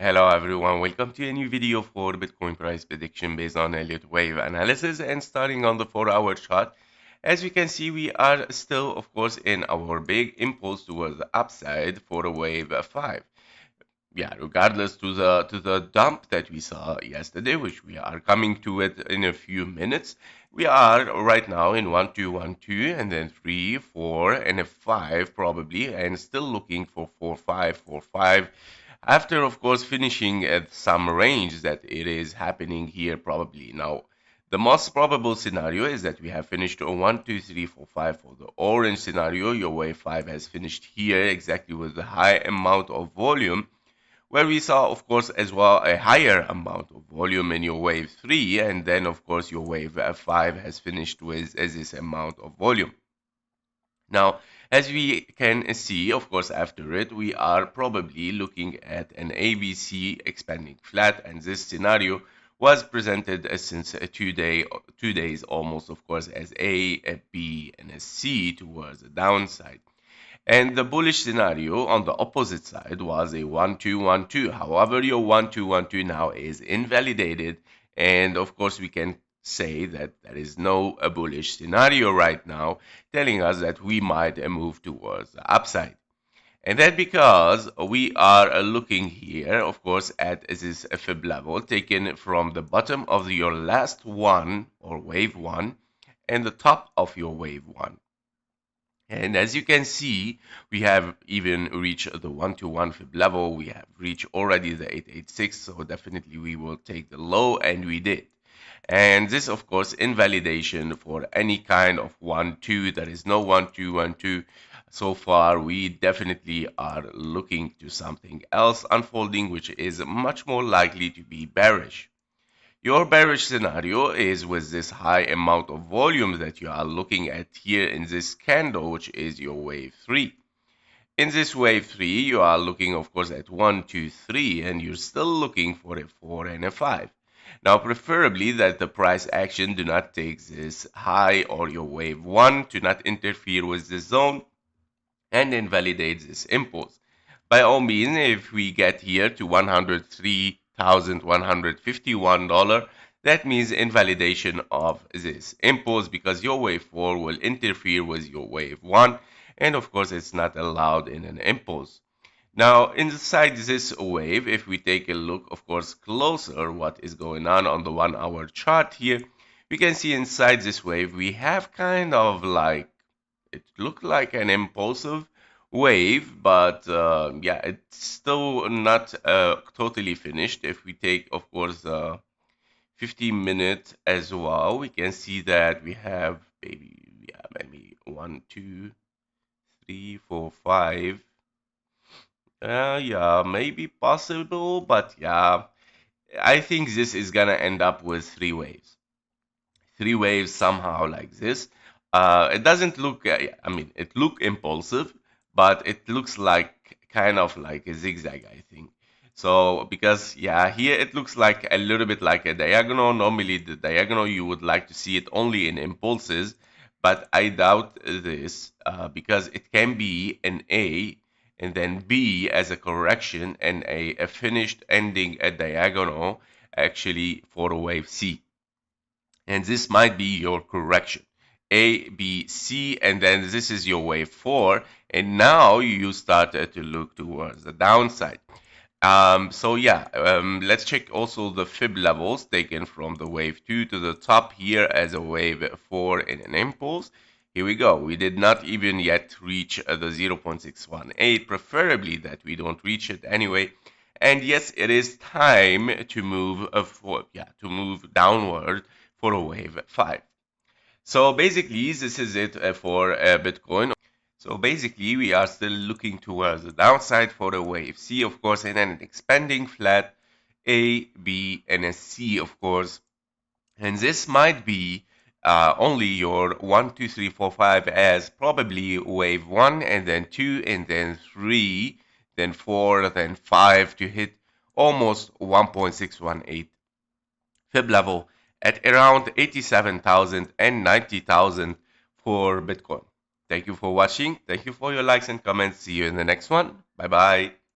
Hello everyone, welcome to a new video for Bitcoin price prediction based on Elliott wave analysis. And starting on the 4-hour chart, as we can see, we are still of course in our big impulse towards the upside for a wave 5. Yeah, regardless to the dump that we saw yesterday, which we are coming to it in a few minutes. We are right now in 1 2 1 2 and then 3 4 and a 5 probably, and still looking for 4 5 4 5, after of course finishing at some range that it is happening here probably. Now the most probable scenario is that we have finished on 1 2 3 4 5 for the orange scenario. Your wave 5 has finished here exactly with the high amount of volume, where we saw, of course, as well a higher amount of volume in your wave 3, and then, of course, your wave 5 has finished with this amount of volume. Now, as we can see, of course, after it, we are probably looking at an ABC expanding flat, and this scenario was presented since 2 days almost, of course, as a B, and a C towards the downside. And the bullish scenario on the opposite side was a 1-2-1-2. However, your 1-2-1-2 now is invalidated, and of course we can say that there is no bullish scenario right now, telling us that we might move towards the upside. And that because we are looking here, of course, at this fib level taken from the bottom of your last one or wave 1 and the top of your wave 1. And as you can see, we have even reached the 1-to-1 fib level. We have reached already the 886, so definitely we will take the low, and we did. And this, of course, invalidation for any kind of 1-2. There is no 1-2-1-2. So far, we definitely are looking to something else unfolding, which is much more likely to be bearish. Your bearish scenario is with this high amount of volume that you are looking at here in this candle, which is your wave 3. In this wave 3, you are looking, of course, at 1, 2, 3, and you're still looking for a 4 and a 5. Now, preferably that the price action do not take this high or your wave 1 to not interfere with the zone and invalidate this impulse. By all means, if we get here to $103,151, that means invalidation of this impulse, because your wave 4 will interfere with your wave 1, and of course it's not allowed in an impulse. Now, inside this wave, if we take a look, of course, closer what is going on the 1-hour chart here, we can see inside this wave we have kind of like, it looked like an impulsive wave, but yeah, it's still not totally finished. If we take, of course, 15 minutes as well, we can see that we have maybe 1 2 3 4 5. Yeah, maybe possible, but yeah, I think this is gonna end up with 3 waves somehow like this. It doesn't look, I mean, it look impulsive, but it looks like kind of like a zigzag, I think. So, because yeah, here it looks like a little bit like a diagonal. Normally the diagonal, you would like to see it only in impulses, but I doubt this, because it can be an A and then B as a correction, and a finished ending at diagonal actually for a wave C. And this might be your correction. A, B, C, and then this is your wave 4, and now you started to look towards the downside. So yeah, let's check also the fib levels taken from the wave 2 to the top here as a wave 4 in an impulse. Here we go. We did not even yet reach the 0.618, preferably that we don't reach it anyway. And yes, it is time to move move downward for a wave 5. So basically, this is it for Bitcoin. So basically, we are still looking towards the downside for a wave C, of course, and then an expanding flat A, B, and a C, of course. And this might be only your 1, 2, 3, 4, 5 as probably wave 1, and then 2, and then 3, then 4, then 5 to hit almost 1.618 fib level at around 87,000 and 90,000 for Bitcoin. Thank you for watching. Thank you for your likes and comments. See you in the next one. Bye bye.